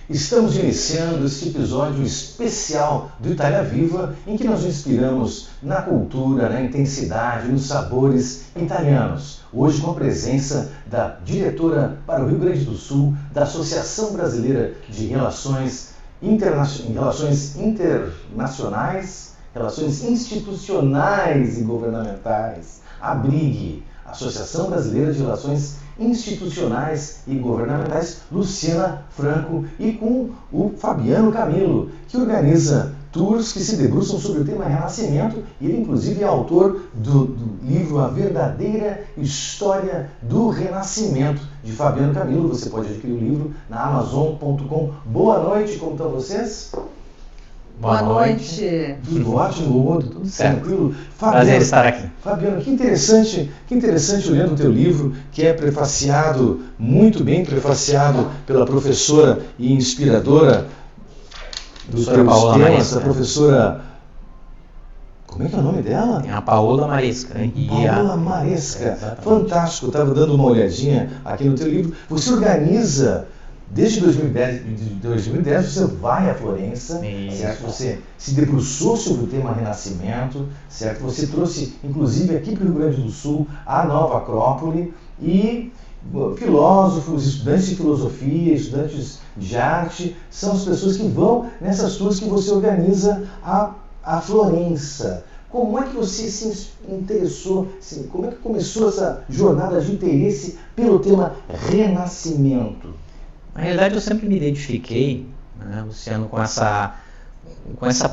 Estamos iniciando este episódio especial do Itália Viva, em que nós nos inspiramos na cultura, na intensidade, nos sabores italianos. Hoje com a presença da diretora para o Rio Grande do Sul da Associação Brasileira de Relações Internacionais, Relações Institucionais e Governamentais, ABRIG, Associação Brasileira de Relações Institucionais e Governamentais, Luciana Franco, e com o Fabiano Camilo, que organiza tours que se debruçam sobre o tema Renascimento, e ele inclusive é autor do livro A Verdadeira História do Renascimento, de Fabiano Camilo. Você pode adquirir o livro na Amazon.com. Boa noite, como estão vocês? Boa noite. Tudo ótimo, tudo tranquilo. Prazer estar aqui. Fabiano, que interessante olhando o teu livro, que é prefaciado, muito bem prefaciado pela professora e inspiradora dos teus temas, a professora... Como é que é o nome dela? É a Paola Maresca. Paola Maresca. Fantástico, eu estava dando uma olhadinha aqui no teu livro. Você organiza... Desde 2010 você vai a Florença, certo? Você se debruçou sobre o tema Renascimento, certo? Você trouxe, inclusive, aqui para o Rio Grande do Sul, a Nova Acrópole, e filósofos, estudantes de filosofia, estudantes de arte, são as pessoas que vão nessas tours que você organiza a Florença. Como é que você se interessou, assim, como é que começou essa jornada de interesse pelo tema Renascimento? Na realidade, eu sempre me identifiquei, né, Luciano, com essa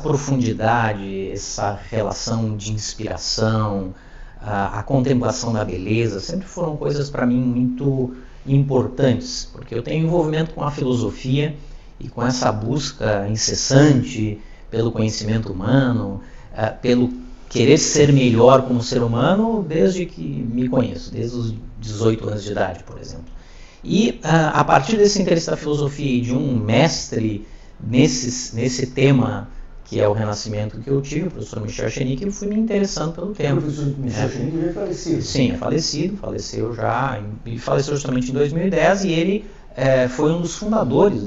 profundidade, essa relação de inspiração, a contemplação da beleza, sempre foram coisas para mim muito importantes, porque eu tenho envolvimento com a filosofia e com essa busca incessante pelo conhecimento humano, pelo querer ser melhor como ser humano desde que me conheço, desde os 18 anos de idade, por exemplo. E a partir desse interesse da filosofia e de um mestre nesse tema, que é o Renascimento, que eu tive, o professor Michel Chenique, eu fui me interessando pelo tema. O professor Michel Chenique já é falecido. Sim, é falecido, faleceu já, e faleceu justamente em 2010, e ele foi um dos fundadores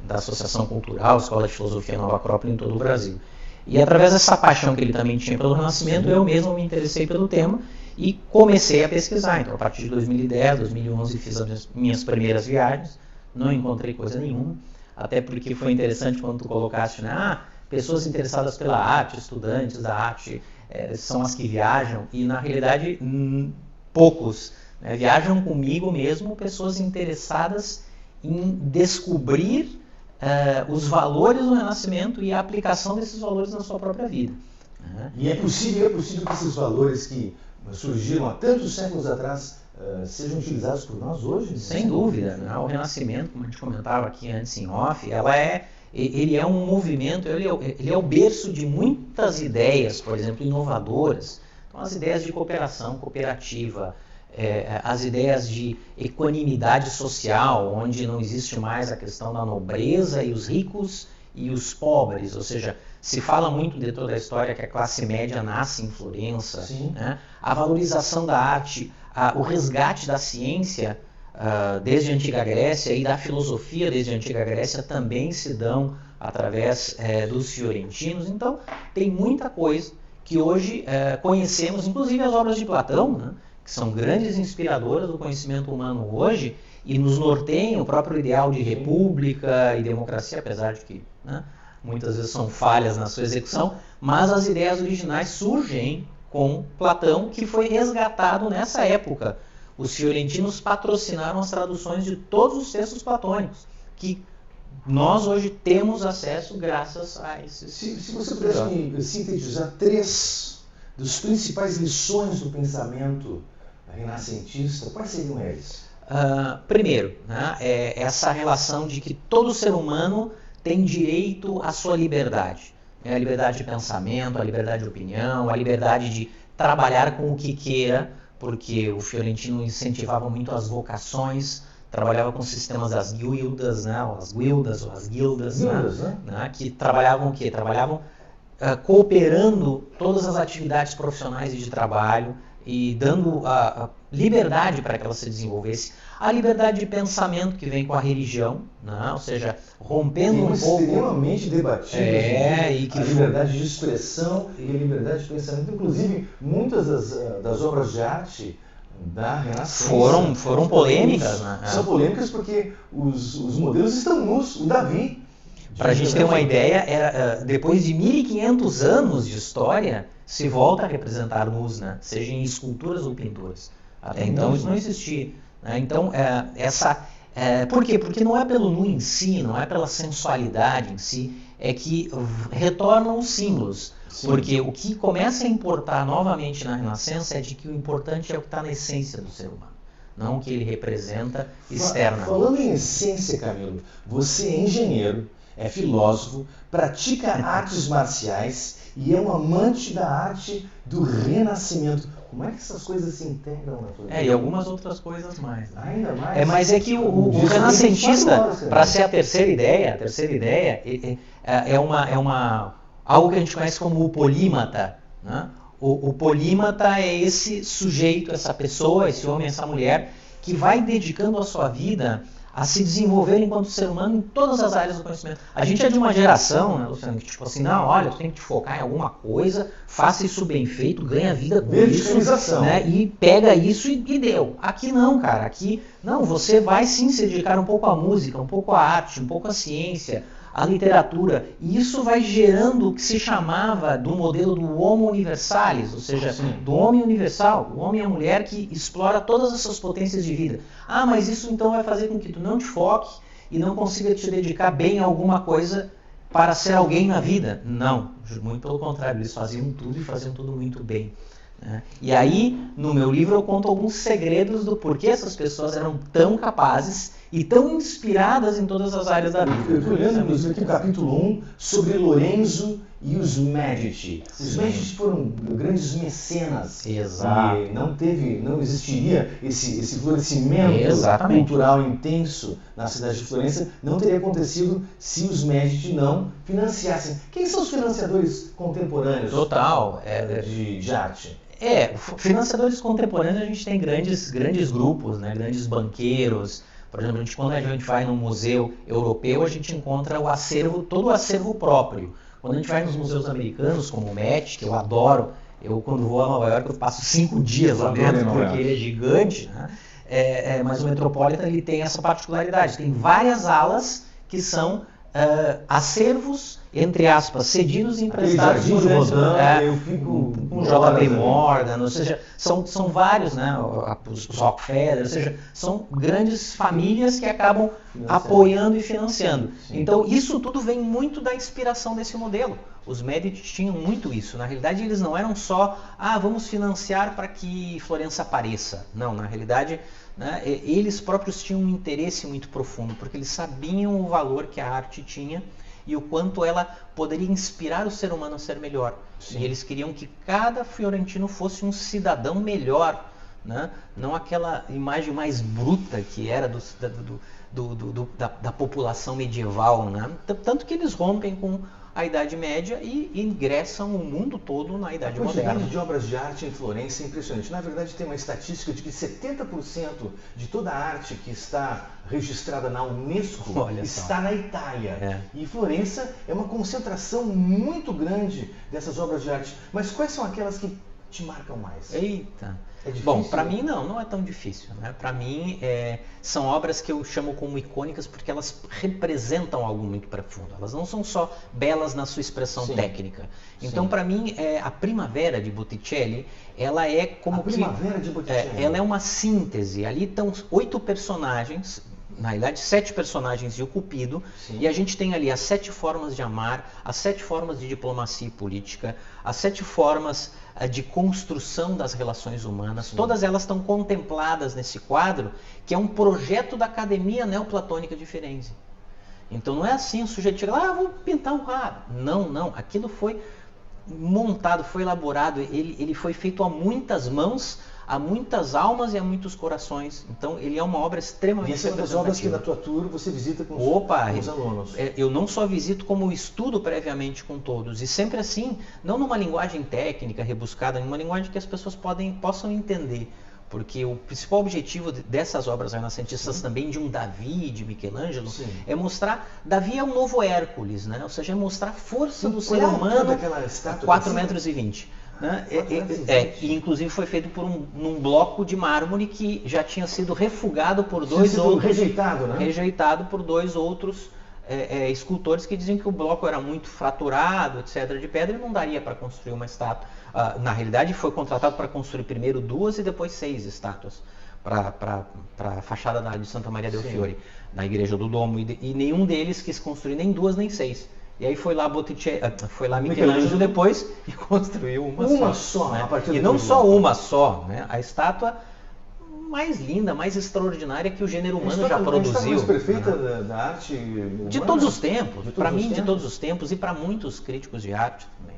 da Associação Cultural, Escola de Filosofia Nova Acrópole em todo o Brasil. E através dessa paixão que ele também tinha pelo Renascimento, eu mesmo me interessei pelo tema, e comecei a pesquisar. Então, a partir de 2010, 2011, fiz as minhas primeiras viagens, não encontrei coisa nenhuma, até porque foi interessante quando tu colocaste, né, pessoas interessadas pela arte, estudantes da arte, são as que viajam, e na realidade, poucos, né, viajam comigo mesmo, pessoas interessadas em descobrir os valores do Renascimento e a aplicação desses valores na sua própria vida. E é possível que esses valores que surgiram há tantos séculos atrás sejam utilizados por nós hoje? Sem dúvida, né? O Renascimento, como a gente comentava aqui antes em off, ele é um movimento, ele é o berço de muitas ideias, por exemplo, inovadoras. Então, as ideias de cooperação cooperativa, as ideias de equanimidade social, onde não existe mais a questão da nobreza e os ricos e os pobres, ou seja, se fala muito de toda a história que a classe média nasce em Florença, né? A valorização da arte, o resgate da ciência desde a Antiga Grécia e da filosofia desde a Antiga Grécia também se dão através dos fiorentinos. Então, tem muita coisa que hoje conhecemos, inclusive as obras de Platão, né? Que são grandes inspiradoras do conhecimento humano hoje e nos norteiam o próprio ideal de república e democracia, apesar de que, né, muitas vezes são falhas na sua execução, mas as ideias originais surgem com Platão, que foi resgatado nessa época. Os fiorentinos patrocinaram as traduções de todos os textos platônicos, que nós hoje temos acesso graças a esses... Se você pudesse sintetizar 3 das principais lições do pensamento renascentista, quais seriam eles? Primeiro, né, essa relação de que todo ser humano tem direito à sua liberdade. A liberdade de pensamento, a liberdade de opinião, a liberdade de trabalhar com o que queira, porque o fiorentino incentivava muito as vocações, trabalhava com sistemas das guildas, né, as guildas ou as guildas, né, que trabalhavam o quê? Trabalhavam cooperando todas as atividades profissionais e de trabalho e dando a liberdade para que ela se desenvolvesse. A liberdade de pensamento que vem com a religião, né? Ou seja, rompendo um pouco... extremamente debatido, e que a liberdade de expressão e a liberdade de pensamento. Inclusive, muitas das obras de arte da Renascença foram polêmicas, né? São polêmicas porque os modelos estão nus. O Davi... Para a gente ter uma ideia, depois de 1500 anos de história, se volta a representar nus, né? Seja em esculturas ou pinturas. Até então isso não existia. Né? Então, por quê? Porque não é pelo nu em si, não é pela sensualidade em si, é que retornam os símbolos. Sim. Porque o que começa a importar novamente na Renascença é de que o importante é o que está na essência do ser humano, não o que ele representa externamente. Falando em essência, Camilo, você é engenheiro, é filósofo, pratica artes marciais e é um amante da arte do Renascimento. Como é que essas coisas se integram na sua vida? E algumas outras coisas mais. Né? Ainda mais. Mas é que o renascentista, para ser a terceira ideia é algo que a gente conhece como o polímata. Né? O polímata é esse sujeito, essa pessoa, esse homem, essa mulher, que vai dedicando a sua vida a se desenvolver enquanto ser humano em todas as áreas do conhecimento. A gente é de uma geração, né, Luciano, que tipo assim, não, olha, tu tem que te focar em alguma coisa, faça isso bem feito, ganha vida com isso, né, e pega isso e deu. Aqui não, cara, aqui não, você vai sim se dedicar um pouco à música, um pouco à arte, um pouco à ciência, à literatura, e isso vai gerando o que se chamava do modelo do homo universalis, ou seja, do homem universal, o homem e a mulher que explora todas as suas potências de vida. Ah, mas isso então vai fazer com que tu não te foque e não consiga te dedicar bem a alguma coisa para ser alguém na vida. Não, muito pelo contrário, eles faziam tudo e faziam tudo muito bem. E aí, no meu livro, eu conto alguns segredos do porquê essas pessoas eram tão capazes e tão inspiradas em todas as áreas da vida. Eu estou olhando, inclusive, aqui no capítulo 1, sobre Lorenzo e os Medici. Os Medici foram grandes mecenas. Exato. E não existiria esse florescimento cultural intenso na cidade de Florença, não teria acontecido se os Medici não financiassem. Quem são os financiadores contemporâneos de arte? Financiadores contemporâneos a gente tem grandes grupos, né, grandes banqueiros. Por exemplo, quando a gente vai num museu europeu, a gente encontra todo o acervo próprio. Quando a gente vai nos museus americanos, como o Met, que eu adoro, quando vou a Nova York eu passo 5 dias lá dentro, porque ele é gigante, né? Mas o Metropolitan ele tem essa particularidade, tem várias alas que são acervos, entre aspas, cedidos e emprestados por com J.P. Morgan, ou seja, são vários, né, os Rockefeller, ou seja, são grandes famílias que acabam apoiando e financiando. Sim. Então, isso tudo vem muito da inspiração desse modelo. Os Medici tinham muito isso. Na realidade, eles não eram só, vamos financiar para que Florença apareça. Não, na realidade, né, eles próprios tinham um interesse muito profundo, porque eles sabiam o valor que a arte tinha e o quanto ela poderia inspirar o ser humano a ser melhor. Sim. E eles queriam que cada fiorentino fosse um cidadão melhor, né? Não aquela imagem mais bruta que era da população medieval. Né? Tanto que eles rompem com a Idade Média e ingressam o mundo todo na Idade Moderna. A quantidade de obras de arte em Florença é impressionante. Na verdade, tem uma estatística de que 70% de toda a arte que está registrada na Unesco está na Itália. E Florença é uma concentração muito grande dessas obras de arte. Mas quais são aquelas que te marcam mais? Eita! É difícil? Bom, para mim não é tão difícil. Né? Para mim, são obras que eu chamo como icônicas porque elas representam algo muito profundo. Elas não são só belas na sua expressão técnica. Então, para mim, a Primavera de Botticelli, ela é como Primavera de Botticelli. Ela é uma síntese. Ali estão 8 personagens, na realidade 7 personagens e o Cupido, e a gente tem ali as 7 formas de amar, as 7 formas de diplomacia e política, as 7 formas de construção das relações humanas. Sim. Todas elas estão contempladas nesse quadro, que é um projeto da Academia Neoplatônica de Firenze. Então não é assim, o sujeito chega lá, vou pintar um quadro. Não, aquilo foi montado, foi elaborado, ele foi feito a muitas mãos há muitas almas e há muitos corações. Então, ele é uma obra extremamente representativa. E essa é uma das obras que na tua tour você visita com os alunos. Eu não só visito, como estudo previamente com todos. E sempre assim, não numa linguagem técnica, rebuscada, numa linguagem que as pessoas possam entender. Porque o principal objetivo dessas obras renascentistas também, de um Davi, de Michelangelo, é mostrar... Davi é um novo Hércules, né? Ou seja, é mostrar a força do ser humano a 4,20 metros. Né? E inclusive foi feito num bloco de mármore que já tinha sido refugado por rejeitado por dois outros escultores que diziam que o bloco era muito fraturado, etc., de pedra, e não daria para construir uma estátua. Na realidade, foi contratado para construir primeiro 2 e depois 6 estátuas para a fachada de Santa Maria del Fiore, na igreja do Domo, e nenhum deles quis construir nem 2 nem 6. E aí foi lá Michelangelo depois e construiu uma só, né? E não só uma só, né? A estátua mais linda, mais extraordinária que o gênero humano já produziu. A mais perfeita da arte humana? De todos os tempos, para mim, de todos os tempos, e para muitos críticos de arte também.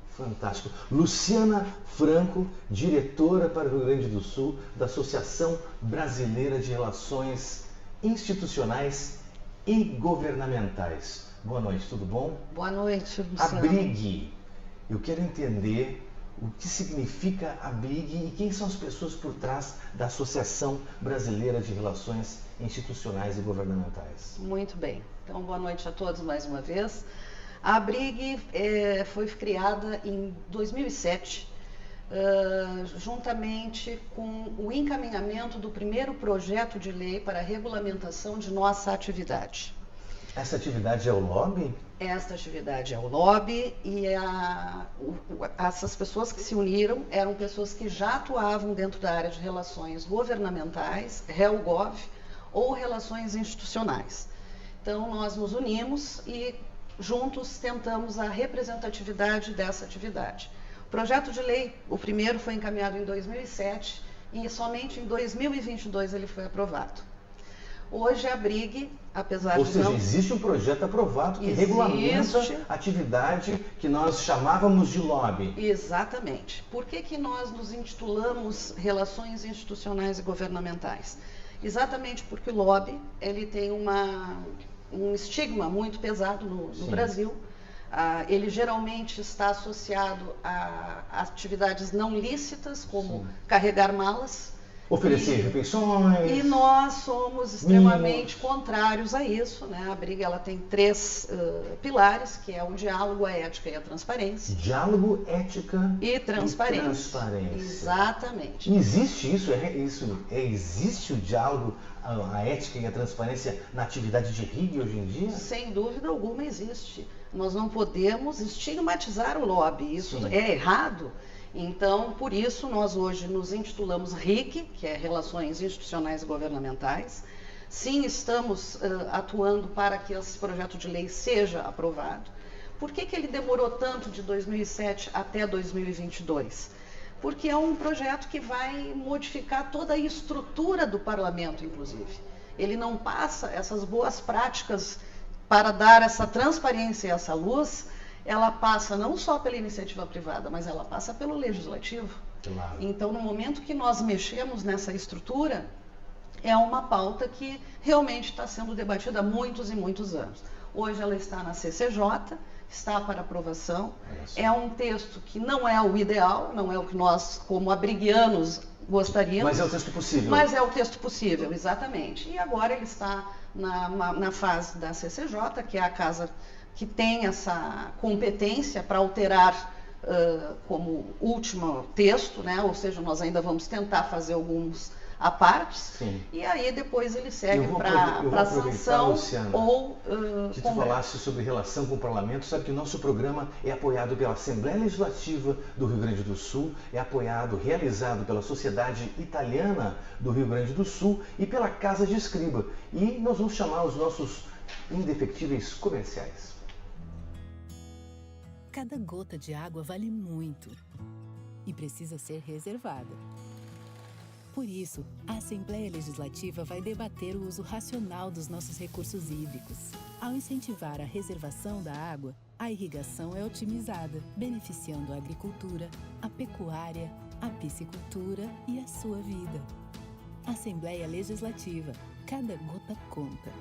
Fantástico. Luciana Franco, diretora para o Rio Grande do Sul da Associação Brasileira de Relações Institucionais e Governamentais. Boa noite, tudo bom? Boa noite, Luciana. ABRIG. Eu quero entender o que significa ABRIG e quem são as pessoas por trás da Associação Brasileira de Relações Institucionais e Governamentais. Muito bem. Então, boa noite a todos mais uma vez. A ABRIG foi criada em 2007, juntamente com o encaminhamento do primeiro projeto de lei para a regulamentação de nossa atividade. Essa atividade é o lobby? Esta atividade é o lobby e essas pessoas que se uniram eram pessoas que já atuavam dentro da área de relações governamentais, RelGov, ou relações institucionais. Então, nós nos unimos e juntos tentamos a representatividade dessa atividade. O projeto de lei, o primeiro foi encaminhado em 2007 e somente em 2022 ele foi aprovado. Hoje a ABRIG, apesar de não... Ou seja, existe um projeto aprovado que regulamenta a atividade que nós chamávamos de lobby. Exatamente. Por que nós nos intitulamos Relações Institucionais e Governamentais? Exatamente porque o lobby ele tem um estigma muito pesado no Brasil. Ele geralmente está associado a atividades não lícitas, como carregar malas, oferecer refeições. E nós somos extremamente contrários a isso, né? A ABRIG ela tem 3 pilares, que é o diálogo, a ética e a transparência. Diálogo, ética e transparência. Exatamente. Existe isso? Existe o diálogo, a ética e a transparência na atividade de RIG hoje em dia? Sem dúvida alguma existe. Nós não podemos estigmatizar o lobby, isso é errado. Então, por isso, nós hoje nos intitulamos RIG, que é Relações Institucionais e Governamentais. Sim, estamos atuando para que esse projeto de lei seja aprovado. Por que ele demorou tanto de 2007 até 2022? Porque é um projeto que vai modificar toda a estrutura do parlamento, inclusive. Ele não passa essas boas práticas para dar essa transparência e essa luz. Ela passa não só pela iniciativa privada, mas ela passa pelo legislativo. Claro. Então, no momento que nós mexemos nessa estrutura, é uma pauta que realmente está sendo debatida há muitos e muitos anos. Hoje ela está na CCJ, está para aprovação. É um texto que não é o ideal, não é o que nós, como abrigianos, gostaríamos. Mas é o texto possível. Mas é o texto possível, exatamente. E agora ele está na fase da CCJ, que é a casa que tem essa competência para alterar como último texto, né? Ou seja, nós ainda vamos tentar fazer alguns à parte. Sim. E aí depois ele segue para sanção, Luciana, ou que tu falasse sobre relação com o parlamento. Sabe que o nosso programa é apoiado pela Assembleia Legislativa do Rio Grande do Sul, é apoiado, realizado pela Sociedade Italiana do Rio Grande do Sul e pela Casa de Escriba. E nós vamos chamar os nossos indefectíveis comerciais. Cada gota de água vale muito e precisa ser reservada. Por isso, a Assembleia Legislativa vai debater o uso racional dos nossos recursos hídricos. Ao incentivar a reservação da água, a irrigação é otimizada, beneficiando a agricultura, a pecuária, a piscicultura e a sua vida. Assembleia Legislativa. Cada gota conta.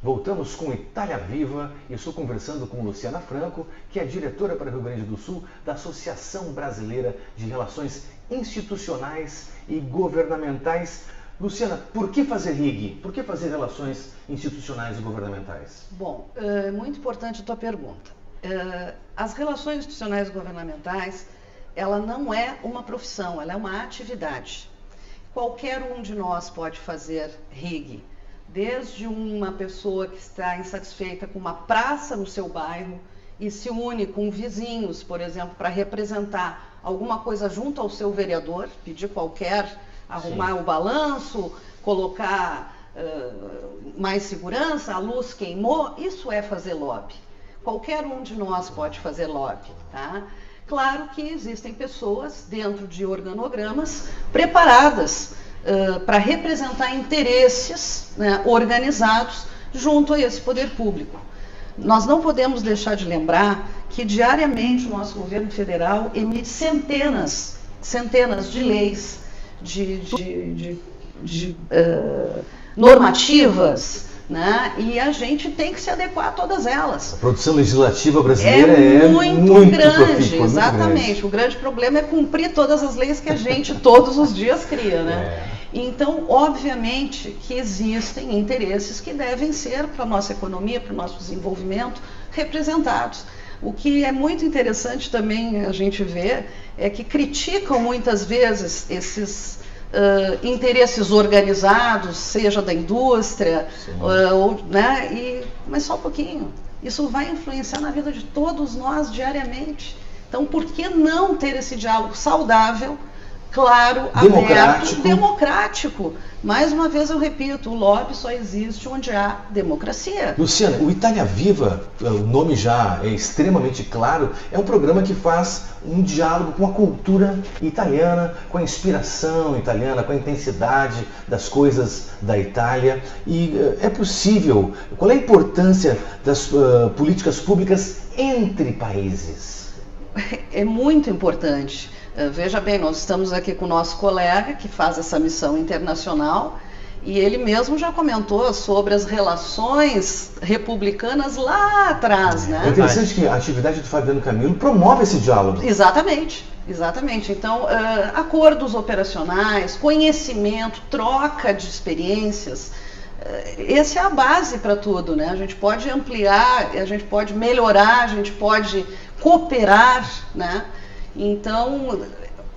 Voltamos com Itália Viva e estou conversando com Luciana Franco, que é diretora para o Rio Grande do Sul da Associação Brasileira de Relações Institucionais e Governamentais. Luciana, por que fazer RIG? Por que fazer relações institucionais e governamentais? Bom, muito importante a tua pergunta. As relações institucionais e governamentais, ela não é uma profissão, ela é uma atividade. Qualquer um de nós pode fazer RIG. Desde uma pessoa que está insatisfeita com uma praça no seu bairro e se une com vizinhos, por exemplo, para representar alguma coisa junto ao seu vereador, pedir arrumar o balanço, colocar mais segurança, a luz queimou, isso é fazer lobby. Qualquer um de nós pode fazer lobby, tá? Claro que existem pessoas dentro de organogramas preparadas para representar interesses, né, organizados junto a esse poder público. Nós não podemos deixar de lembrar que diariamente o nosso governo federal emite centenas de leis, de normativas, né, e a gente tem que se adequar a todas elas. A produção legislativa brasileira é muito grande, profícua, exatamente. Muito grande. O grande problema é cumprir todas as leis que a gente todos os dias cria, né? Então, obviamente que existem interesses que devem ser, para a nossa economia, para o nosso desenvolvimento, representados. O que é muito interessante também a gente ver é que criticam muitas vezes esses interesses organizados, seja da indústria, mas só um pouquinho. Isso vai influenciar na vida de todos nós diariamente. Então, por que não ter esse diálogo saudável, claro, aberto, democrático? Mais uma vez eu repito, o lobby só existe onde há democracia. Luciana, o Itália Viva, o nome já é extremamente claro, é um programa que faz um diálogo com a cultura italiana, com a inspiração italiana, com a intensidade das coisas da Itália. E é possível, qual é a importância das políticas públicas entre países? É muito importante. Veja bem, nós estamos aqui com o nosso colega que faz essa missão internacional e ele mesmo já comentou sobre as relações republicanas lá atrás, né? É interessante que a atividade do Fabiano Camilo promove esse diálogo. Exatamente, exatamente. Então, acordos operacionais, conhecimento, troca de experiências, essa é a base para tudo, né? A gente pode ampliar, a gente pode melhorar, a gente pode cooperar, né? Então,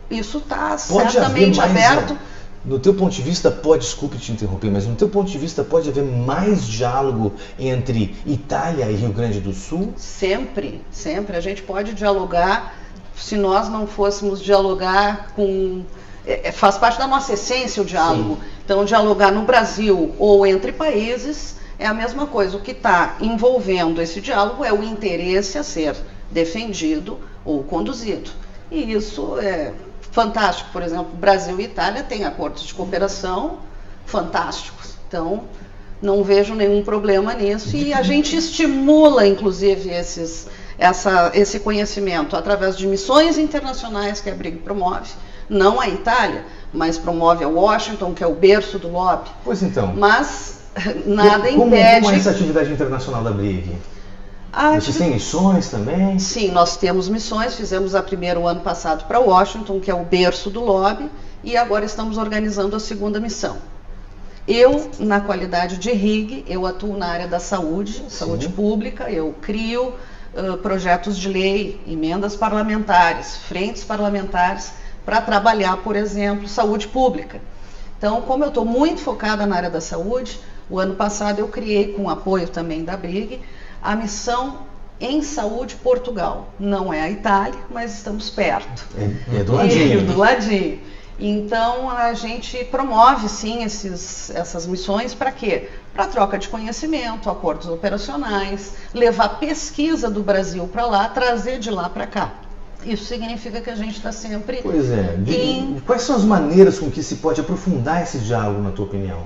isso está certamente aberto. No teu ponto de vista, desculpe te interromper, mas no teu ponto de vista pode haver mais diálogo entre Itália e Rio Grande do Sul? Sempre, sempre. A gente pode dialogar, se nós não fôssemos dialogar com... faz parte da nossa essência o diálogo. Sim. Então, dialogar no Brasil ou entre países é a mesma coisa. O que está envolvendo esse diálogo é o interesse a ser defendido ou conduzido. E isso é fantástico. Por exemplo, Brasil e Itália têm acordos de cooperação fantásticos. Então, não vejo nenhum problema nisso. E a gente estimula, inclusive, esse conhecimento através de missões internacionais que a BRIG promove. Não a Itália, mas promove a Washington, que é o berço do lobby. Pois então. Mas nada impede... Como é essa atividade internacional da BRIG? Vocês têm missões também? Sim, nós temos missões. Fizemos a primeira o ano passado para Washington, que é o berço do lobby, e agora estamos organizando a segunda missão. Eu, na qualidade de RIG, eu atuo na área da saúde pública, eu crio projetos de lei, emendas parlamentares, frentes parlamentares, para trabalhar, por exemplo, saúde pública. Então, como eu estou muito focada na área da saúde, o ano passado eu criei, com o apoio também da BRIG, a missão em saúde, Portugal. Não é a Itália, mas estamos perto. É do ladinho. Do ladinho. Então, a gente promove, sim, essas missões para quê? Para troca de conhecimento, acordos operacionais, levar pesquisa do Brasil para lá, trazer de lá para cá. Isso significa que a gente está sempre... Pois é. Quais são as maneiras com que se pode aprofundar esse diálogo, na tua opinião?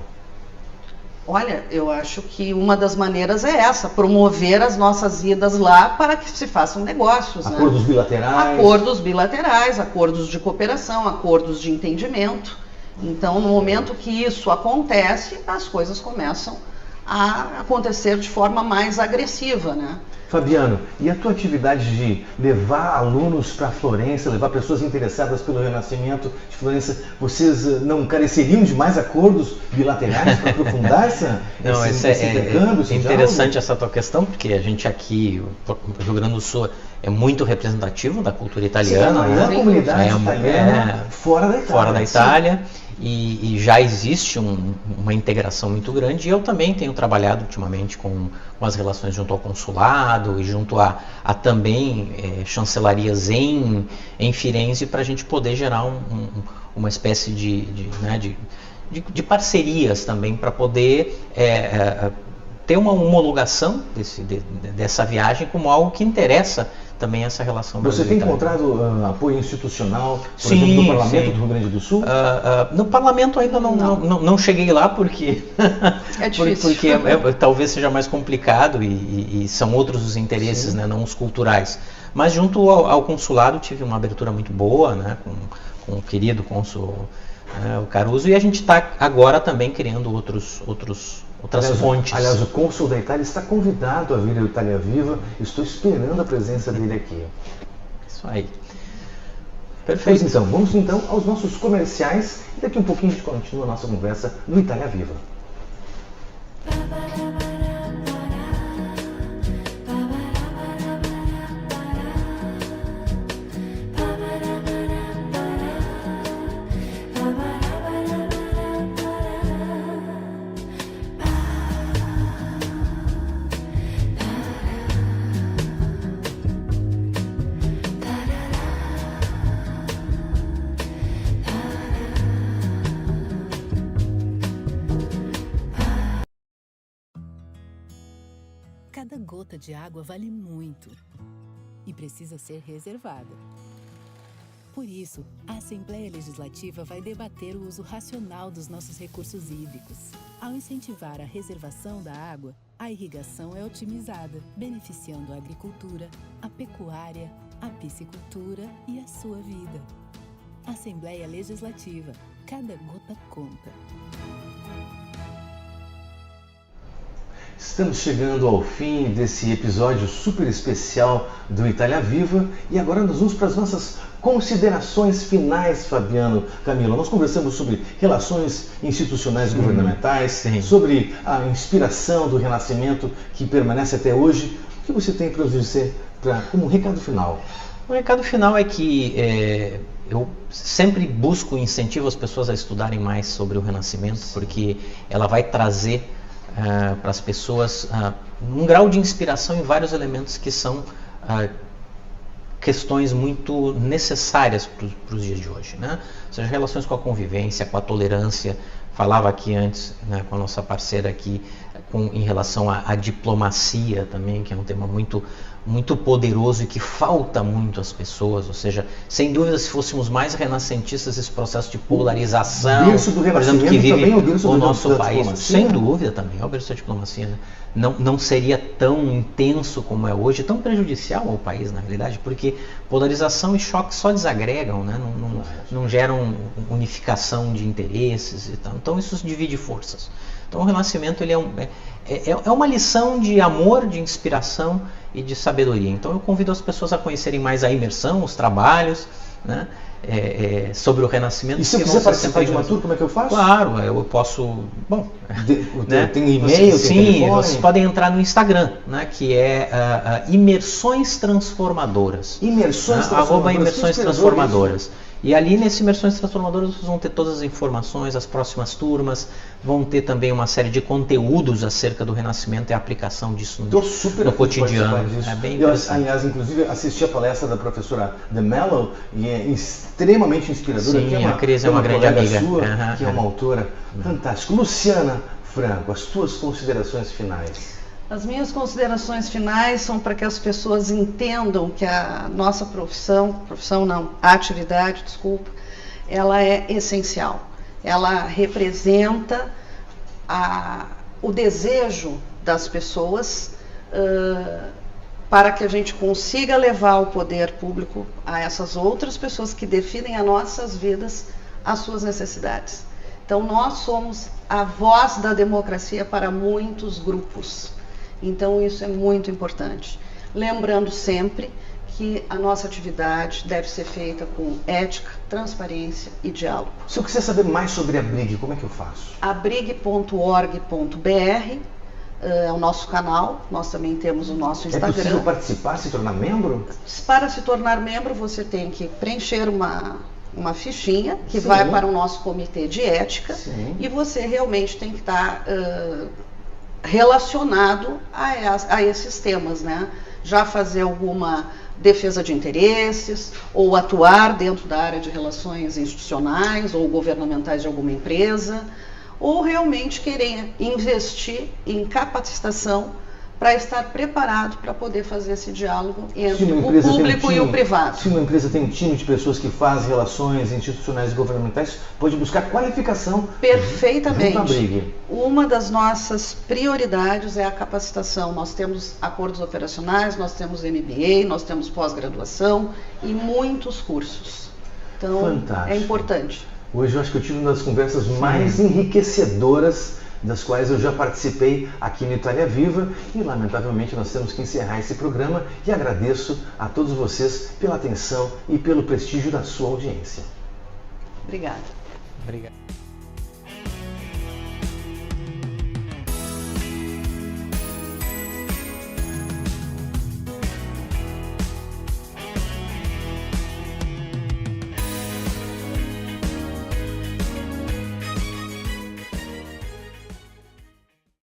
Olha, eu acho que uma das maneiras é essa, promover as nossas idas lá para que se façam negócios. Acordos bilaterais. Acordos bilaterais, acordos de cooperação, acordos de entendimento. Então, no momento que isso acontece, as coisas começam a acontecer de forma mais agressiva, né? Fabiano, e a tua atividade de levar alunos para Florença, levar pessoas interessadas pelo Renascimento de Florença, vocês não careceriam de mais acordos bilaterais para aprofundar esse intercâmbio? É interessante essa tua questão, porque a gente aqui, o Rio Grande do Sul, é muito representativo da cultura italiana. Sim, é a maior comunidade italiana fora da Itália. Fora da Itália. E já existe uma integração muito grande, e eu também tenho trabalhado ultimamente com as relações junto ao consulado e junto a também chancelarias em Firenze, para a gente poder gerar uma espécie de parcerias também, para poder ter uma homologação dessa viagem como algo que interessa também essa relação brasileira. Você tem encontrado apoio institucional, por exemplo, no Parlamento do Rio Grande do Sul? No Parlamento ainda não cheguei lá, porque é difícil. porque talvez seja mais complicado e são outros os interesses, né, não os culturais. Mas junto ao consulado tive uma abertura muito boa, né, com o querido cônsul o Caruso, e a gente está agora também criando outras fontes. Aliás, o cônsul da Itália está convidado a vir ao Itália Viva. Estou esperando a presença dele aqui. Isso aí. Perfeito. Pois então, vamos então aos nossos comerciais e daqui um pouquinho a gente continua a nossa conversa no Itália Viva. Cada gota de água vale muito e precisa ser reservada. Por isso, a Assembleia Legislativa vai debater o uso racional dos nossos recursos hídricos. Ao incentivar a reservação da água, a irrigação é otimizada, beneficiando a agricultura, a pecuária, a piscicultura e a sua vida. Assembleia Legislativa. Cada gota conta. Estamos chegando ao fim desse episódio super especial do Itália Viva e agora nós vamos para as nossas considerações finais, Fabiano, Camila. Nós conversamos sobre relações institucionais governamentais, sobre a inspiração do Renascimento que permanece até hoje. O que você tem para nos dizer como recado final? O recado final é que eu sempre busco e incentivo as pessoas a estudarem mais sobre o Renascimento, porque ela vai trazer para as pessoas um grau de inspiração em vários elementos que são questões muito necessárias para os dias de hoje, né? Ou seja, relações com a convivência, com a tolerância. Falava aqui antes, né, com a nossa parceira aqui, em relação à diplomacia também, que é um tema muito poderoso e que falta muito às pessoas. Ou seja, sem dúvida, se fôssemos mais renascentistas, esse processo de polarização, por exemplo, que vive o nosso país, sem dúvida também, é o berço da diplomacia, né? Não seria tão intenso como é hoje, tão prejudicial ao país, na realidade, porque polarização e choque só desagregam, né? Não geram unificação de interesses e tal. Então isso divide forças. Então o Renascimento ele é uma lição de amor, de inspiração e de sabedoria. Então eu convido as pessoas a conhecerem mais a imersão, os trabalhos, né? Sobre o Renascimento. E se eu quiser participar de uma tour, como é que eu faço? Claro, eu posso... Bom, né? Tem e-mail, sim, tem telefone? Vocês podem entrar no Instagram, né? Que é Imersões Transformadoras. Imersões Transformadoras. @Imersões Transformadoras. E ali nesse Imersões Transformadoras vocês vão ter todas as informações, as próximas turmas, vão ter também uma série de conteúdos acerca do Renascimento e a aplicação disso no cotidiano. É bem interessante. Eu, aliás, inclusive, assisti a palestra da professora De Mello e é extremamente inspiradora. Sim, a Cris é uma grande amiga. Sua, que é uma autora fantástica. Luciana Franco, as tuas considerações finais. As minhas considerações finais são para que as pessoas entendam que a nossa a atividade, ela é essencial. Ela representa o desejo das pessoas para que a gente consiga levar o poder público a essas outras pessoas que definem as nossas vidas, as suas necessidades. Então, nós somos a voz da democracia para muitos grupos. Então, isso é muito importante. Lembrando sempre que a nossa atividade deve ser feita com ética, transparência e diálogo. Se eu quiser saber mais sobre a Brig, como é que eu faço? abrig.org.br é o nosso canal, nós também temos o nosso Instagram. É possível participar, se tornar membro? Para se tornar membro, você tem que preencher uma fichinha que vai para o nosso comitê de ética. Sim. E você realmente tem que estar relacionado a esses temas, né? Já fazer alguma defesa de interesses ou atuar dentro da área de relações institucionais ou governamentais de alguma empresa, ou realmente querer investir em capacitação para estar preparado para poder fazer esse diálogo entre o público e o privado. Se uma empresa tem um time de pessoas que fazem relações institucionais e governamentais, pode buscar qualificação. Perfeitamente. Junto à Brig. Uma das nossas prioridades é a capacitação. Nós temos acordos operacionais, nós temos MBA, nós temos pós-graduação e muitos cursos. Então, fantástico. É importante. Hoje eu acho que eu tive uma das conversas mais enriquecedoras das quais eu já participei aqui no Itália Viva e lamentavelmente nós temos que encerrar esse programa e agradeço a todos vocês pela atenção e pelo prestígio da sua audiência. Obrigada. Obrigado.